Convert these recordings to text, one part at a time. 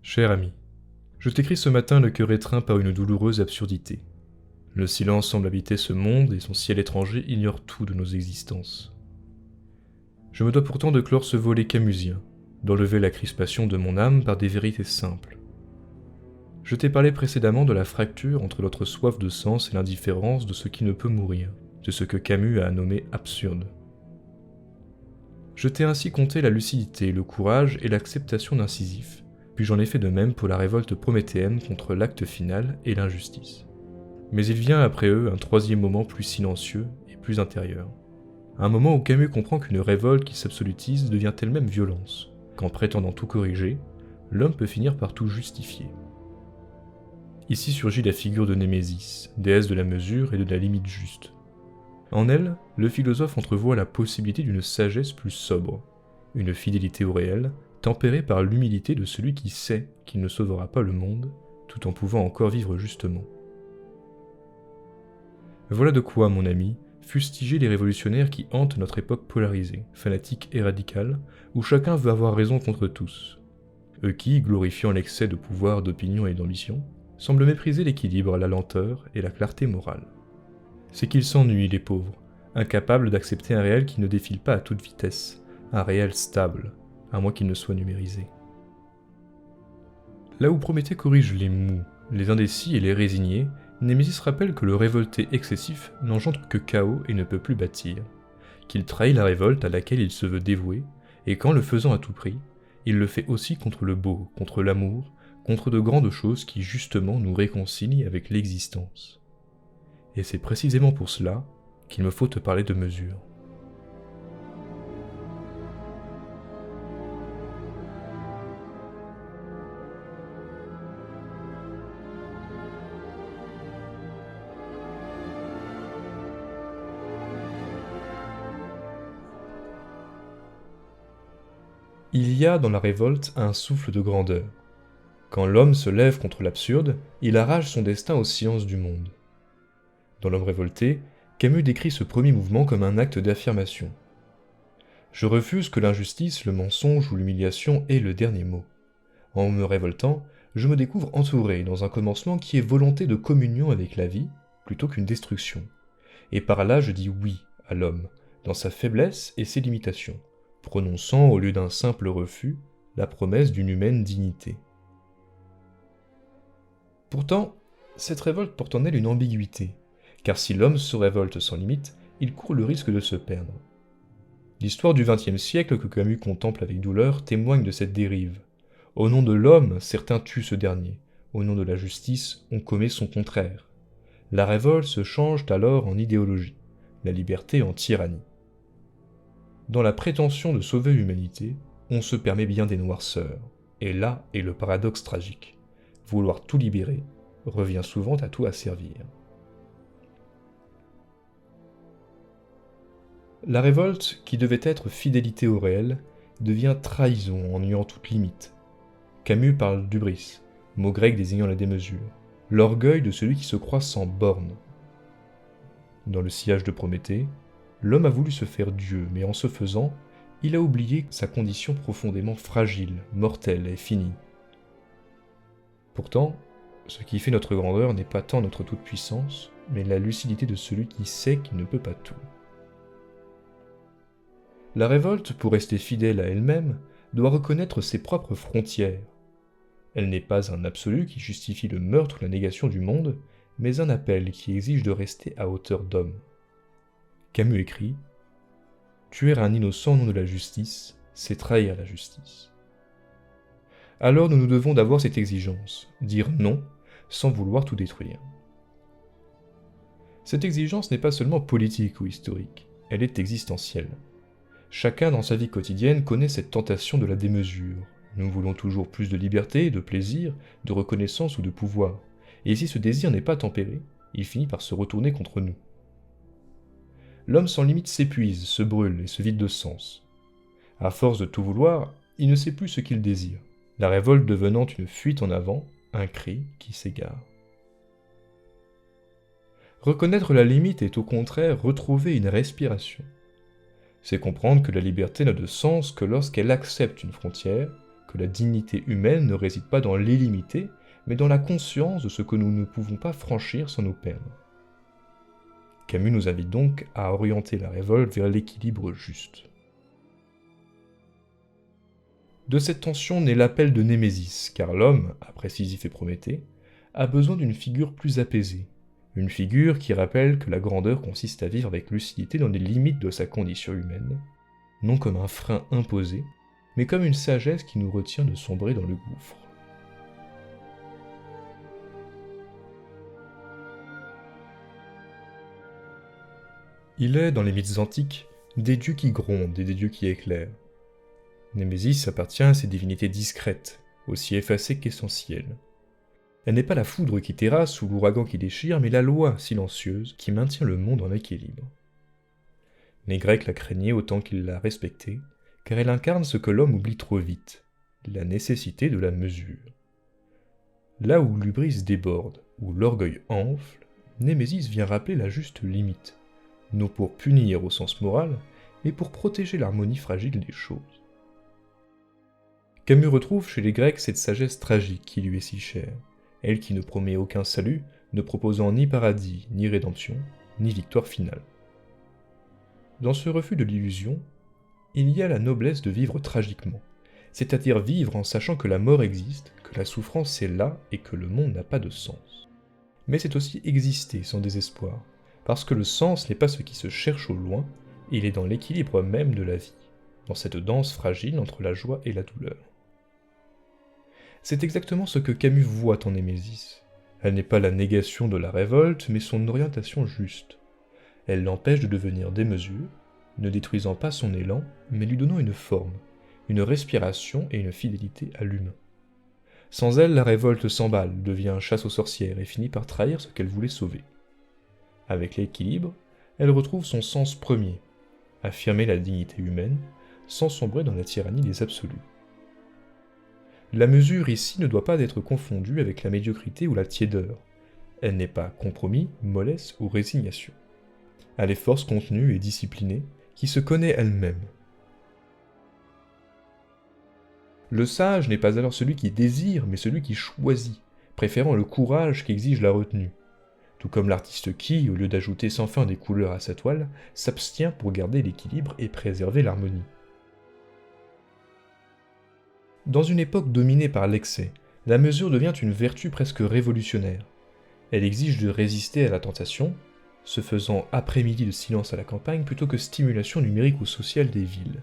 Cher ami, je t'écris ce matin le cœur étreint par une douloureuse absurdité. Le silence semble habiter ce monde et son ciel étranger ignore tout de nos existences. Je me dois pourtant de clore ce volet camusien, d'enlever la crispation de mon âme par des vérités simples. Je t'ai parlé précédemment de la fracture entre notre soif de sens et l'indifférence de ce qui ne peut mourir, de ce que Camus a nommé absurde. Je t'ai ainsi conté la lucidité, le courage et l'acceptation d'un Sisyphe, puis j'en ai fait de même pour la révolte prométhéenne contre l'acte final et l'injustice. Mais il vient après eux un troisième moment plus silencieux et plus intérieur. Un moment où Camus comprend qu'une révolte qui s'absolutise devient elle-même violence, qu'en prétendant tout corriger, l'homme peut finir par tout justifier. Ici surgit la figure de Némésis, déesse de la mesure et de la limite juste. En elle, le philosophe entrevoit la possibilité d'une sagesse plus sobre, une fidélité au réel, tempérée par l'humilité de celui qui sait qu'il ne sauvera pas le monde, tout en pouvant encore vivre justement. Voilà de quoi, mon ami, fustiger les révolutionnaires qui hantent notre époque polarisée, fanatique et radicale, où chacun veut avoir raison contre tous. Eux qui, glorifiant l'excès de pouvoir, d'opinion et d'ambition, semblent mépriser l'équilibre, la lenteur et la clarté morale. C'est qu'ils s'ennuient, les pauvres, incapables d'accepter un réel qui ne défile pas à toute vitesse, un réel stable, à moins qu'il ne soit numérisé. Là où Prométhée corrige les mous, les indécis et les résignés, Némésis rappelle que le révolté excessif n'engendre que chaos et ne peut plus bâtir, qu'il trahit la révolte à laquelle il se veut dévouer, et qu'en le faisant à tout prix, il le fait aussi contre le beau, contre l'amour, contre de grandes choses qui justement nous réconcilient avec l'existence. Et c'est précisément pour cela qu'il me faut te parler de mesure. Il y a dans la révolte un souffle de grandeur. Quand l'homme se lève contre l'absurde, il arrache son destin aux sciences du monde. Dans L'homme révolté, Camus décrit ce premier mouvement comme un acte d'affirmation. Je refuse que l'injustice, le mensonge ou l'humiliation aient le dernier mot. En me révoltant, je me découvre entouré dans un commencement qui est volonté de communion avec la vie, plutôt qu'une destruction. Et par là je dis oui à l'homme, dans sa faiblesse et ses limitations, prononçant au lieu d'un simple refus, la promesse d'une humaine dignité. Pourtant, cette révolte porte en elle une ambiguïté, car si l'homme se révolte sans limite, il court le risque de se perdre. L'histoire du XXe siècle que Camus contemple avec douleur témoigne de cette dérive. Au nom de l'homme, certains tuent ce dernier. Au nom de la justice, on commet son contraire. La révolte se change alors en idéologie, la liberté en tyrannie. Dans la prétention de sauver l'humanité, on se permet bien des noirceurs. Et là est le paradoxe tragique. Vouloir tout libérer revient souvent à tout asservir. La révolte, qui devait être fidélité au réel, devient trahison en niant toute limite. Camus parle d'hubris, mot grec désignant la démesure, l'orgueil de celui qui se croit sans bornes. Dans le sillage de Prométhée, l'homme a voulu se faire Dieu, mais en ce faisant, il a oublié sa condition profondément fragile, mortelle et finie. Pourtant, ce qui fait notre grandeur n'est pas tant notre toute-puissance, mais la lucidité de celui qui sait qu'il ne peut pas tout. La révolte, pour rester fidèle à elle-même, doit reconnaître ses propres frontières. Elle n'est pas un absolu qui justifie le meurtre ou la négation du monde, mais un appel qui exige de rester à hauteur d'homme. Camus écrit « Tuer un innocent au nom de la justice, c'est trahir la justice. » Alors nous nous devons d'avoir cette exigence, dire non, sans vouloir tout détruire. Cette exigence n'est pas seulement politique ou historique, elle est existentielle. Chacun dans sa vie quotidienne connaît cette tentation de la démesure. Nous voulons toujours plus de liberté, de plaisir, de reconnaissance ou de pouvoir. Et si ce désir n'est pas tempéré, il finit par se retourner contre nous. L'homme sans limite s'épuise, se brûle et se vide de sens. À force de tout vouloir, il ne sait plus ce qu'il désire. La révolte devenant une fuite en avant, un cri qui s'égare. Reconnaître la limite est au contraire retrouver une respiration. C'est comprendre que la liberté n'a de sens que lorsqu'elle accepte une frontière, que que la dignité humaine ne réside pas dans l'illimité, mais dans la conscience de ce que nous ne pouvons pas franchir sans nous perdre. Camus nous invite donc à orienter la révolte vers l'équilibre juste. De cette tension naît l'appel de Némésis, car l'homme, après Sisyphe et Prométhée, a besoin d'une figure plus apaisée, une figure qui rappelle que la grandeur consiste à vivre avec lucidité dans les limites de sa condition humaine, non comme un frein imposé, mais comme une sagesse qui nous retient de sombrer dans le gouffre. Il est, dans les mythes antiques, des dieux qui grondent et des dieux qui éclairent. Némésis appartient à ces divinités discrètes, aussi effacées qu'essentielles. Elle n'est pas la foudre qui terrasse ou l'ouragan qui déchire, mais la loi silencieuse qui maintient le monde en équilibre. Les Grecs la craignaient autant qu'ils la respectaient, car elle incarne ce que l'homme oublie trop vite, la nécessité de la mesure. Là où l'hubris déborde, où l'orgueil enfle, Némésis vient rappeler la juste limite, non pour punir au sens moral, mais pour protéger l'harmonie fragile des choses. Camus retrouve chez les Grecs cette sagesse tragique qui lui est si chère, elle qui ne promet aucun salut, ne proposant ni paradis, ni rédemption, ni victoire finale. Dans ce refus de l'illusion, il y a la noblesse de vivre tragiquement, c'est-à-dire vivre en sachant que la mort existe, que la souffrance est là et que le monde n'a pas de sens. Mais c'est aussi exister sans désespoir, parce que le sens n'est pas ce qui se cherche au loin, il est dans l'équilibre même de la vie, dans cette danse fragile entre la joie et la douleur. C'est exactement ce que Camus voit en Némésis. Elle n'est pas la négation de la révolte, mais son orientation juste. Elle l'empêche de devenir démesurée, ne détruisant pas son élan, mais lui donnant une forme, une respiration et une fidélité à l'humain. Sans elle, la révolte s'emballe, devient chasse aux sorcières et finit par trahir ce qu'elle voulait sauver. Avec l'équilibre, elle retrouve son sens premier, affirmer la dignité humaine, sans sombrer dans la tyrannie des absolus. La mesure ici ne doit pas être confondue avec la médiocrité ou la tiédeur. Elle n'est pas compromis, mollesse ou résignation. Elle est force contenue et disciplinée, qui se connaît elle-même. Le sage n'est pas alors celui qui désire, mais celui qui choisit, préférant le courage qu'exige la retenue. Tout comme l'artiste qui, au lieu d'ajouter sans fin des couleurs à sa toile, s'abstient pour garder l'équilibre et préserver l'harmonie. Dans une époque dominée par l'excès, la mesure devient une vertu presque révolutionnaire. Elle exige de résister à la tentation, se faisant après-midi de silence à la campagne plutôt que stimulation numérique ou sociale des villes.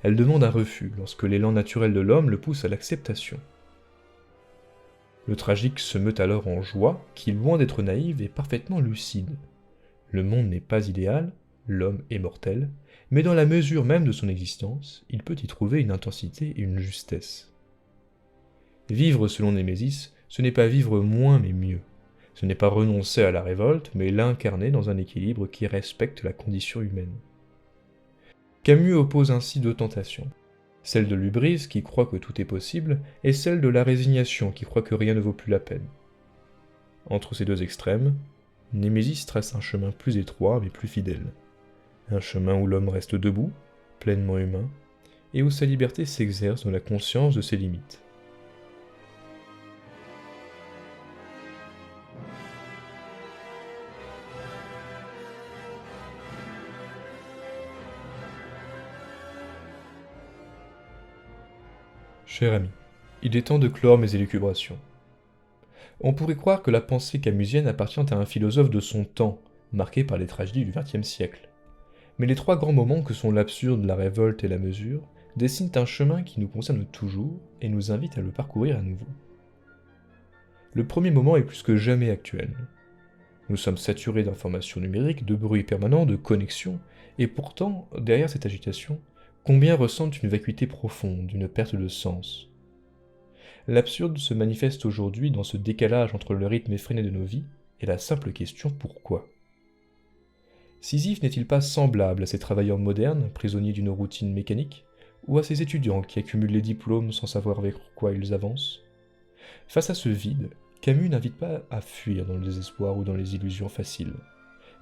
Elle demande un refus lorsque l'élan naturel de l'homme le pousse à l'acceptation. Le tragique se meut alors en joie, qui, loin d'être naïve, est parfaitement lucide. Le monde n'est pas idéal, l'homme est mortel, mais dans la mesure même de son existence, il peut y trouver une intensité et une justesse. Vivre selon Némésis, ce n'est pas vivre moins mais mieux. Ce n'est pas renoncer à la révolte, mais l'incarner dans un équilibre qui respecte la condition humaine. Camus oppose ainsi deux tentations. Celle de l'hubris qui croit que tout est possible, et celle de la résignation qui croit que rien ne vaut plus la peine. Entre ces deux extrêmes, Némésis trace un chemin plus étroit mais plus fidèle. Un chemin où l'homme reste debout, pleinement humain, et où sa liberté s'exerce dans la conscience de ses limites. Cher ami, il est temps de clore mes élucubrations. On pourrait croire que la pensée camusienne appartient à un philosophe de son temps, marqué par les tragédies du XXe siècle. Mais les trois grands moments que sont l'absurde, la révolte et la mesure dessinent un chemin qui nous concerne toujours et nous invite à le parcourir à nouveau. Le premier moment est plus que jamais actuel. Nous sommes saturés d'informations numériques, de bruit permanent, de connexions, et pourtant, derrière cette agitation, combien ressentent une vacuité profonde, une perte de sens. L'absurde se manifeste aujourd'hui dans ce décalage entre le rythme effréné de nos vies et la simple question pourquoi. Sisyphe n'est-il pas semblable à ces travailleurs modernes, prisonniers d'une routine mécanique, ou à ces étudiants qui accumulent les diplômes sans savoir vers quoi ils avancent? Face à ce vide, Camus n'invite pas à fuir dans le désespoir ou dans les illusions faciles,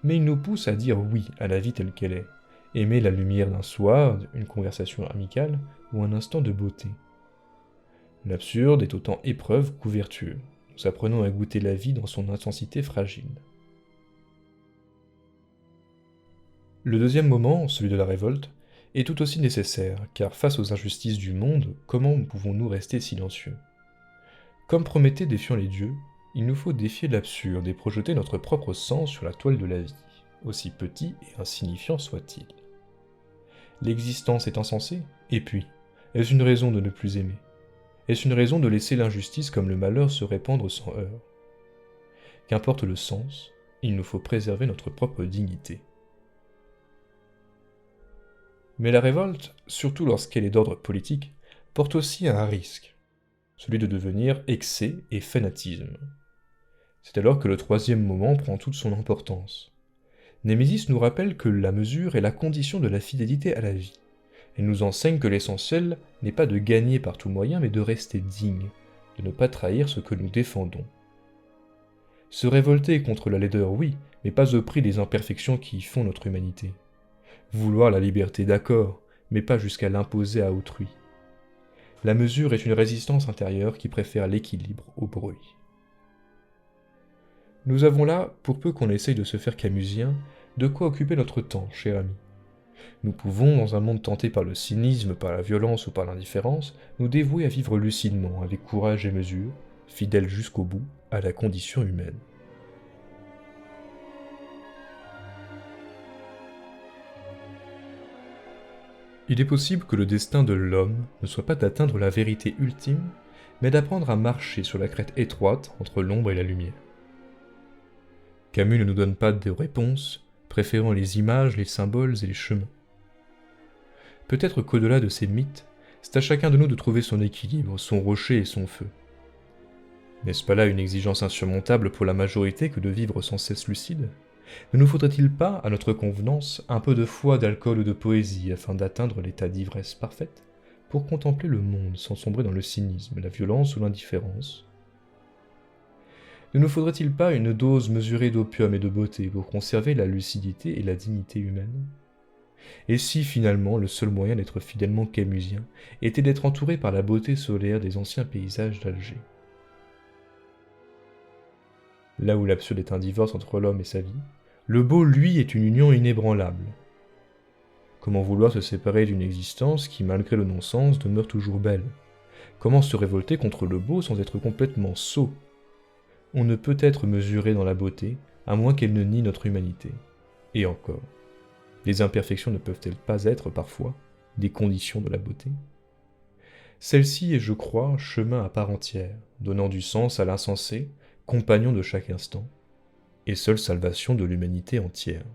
mais il nous pousse à dire oui à la vie telle qu'elle est, aimer la lumière d'un soir, une conversation amicale ou un instant de beauté. L'absurde est autant épreuve qu'ouverture. Nous apprenons à goûter la vie dans son intensité fragile. Le deuxième moment, celui de la révolte, est tout aussi nécessaire, car face aux injustices du monde, comment pouvons-nous rester silencieux? Comme Prométhée défiant les dieux, il nous faut défier l'absurde et projeter notre propre sens sur la toile de la vie, aussi petit et insignifiant soit-il. L'existence est insensée, et puis, est-ce une raison de ne plus aimer? Est-ce une raison de laisser l'injustice comme le malheur se répandre sans heurts? Qu'importe le sens, il nous faut préserver notre propre dignité. Mais la révolte, surtout lorsqu'elle est d'ordre politique, porte aussi un risque, celui de devenir excès et fanatisme. C'est alors que le troisième moment prend toute son importance. Némésis nous rappelle que la mesure est la condition de la fidélité à la vie. Elle nous enseigne que l'essentiel n'est pas de gagner par tout moyen, mais de rester digne, de ne pas trahir ce que nous défendons. Se révolter contre la laideur, oui, mais pas au prix des imperfections qui font notre humanité. Vouloir la liberté, d'accord, mais pas jusqu'à l'imposer à autrui. La mesure est une résistance intérieure qui préfère l'équilibre au bruit. Nous avons là, pour peu qu'on essaye de se faire camusien, de quoi occuper notre temps, cher ami. Nous pouvons, dans un monde tenté par le cynisme, par la violence ou par l'indifférence, nous dévouer à vivre lucidement, avec courage et mesure, fidèles jusqu'au bout à la condition humaine. Il est possible que le destin de l'homme ne soit pas d'atteindre la vérité ultime, mais d'apprendre à marcher sur la crête étroite entre l'ombre et la lumière. Camus ne nous donne pas de réponse, préférant les images, les symboles et les chemins. Peut-être qu'au-delà de ces mythes, c'est à chacun de nous de trouver son équilibre, son rocher et son feu. N'est-ce pas là une exigence insurmontable pour la majorité que de vivre sans cesse lucide? Ne nous faudrait-il pas, à notre convenance, un peu de foi, d'alcool ou de poésie afin d'atteindre l'état d'ivresse parfaite, pour contempler le monde sans sombrer dans le cynisme, la violence ou l'indifférence? Ne nous faudrait-il pas une dose mesurée d'opium et de beauté pour conserver la lucidité et la dignité humaine? Et si finalement le seul moyen d'être fidèlement camusien était d'être entouré par la beauté solaire des anciens paysages d'Alger? Là où l'absurde est un divorce entre l'homme et sa vie, le beau, lui, est une union inébranlable. Comment vouloir se séparer d'une existence qui, malgré le non-sens, demeure toujours belle? Comment se révolter contre le beau sans être complètement sot? On ne peut être mesuré dans la beauté, à moins qu'elle ne nie notre humanité. Et encore, les imperfections ne peuvent-elles pas être, parfois, des conditions de la beauté? Celle-ci est, je crois, chemin à part entière, donnant du sens à l'insensé, compagnon de chaque instant, et seule salvation de l'humanité entière.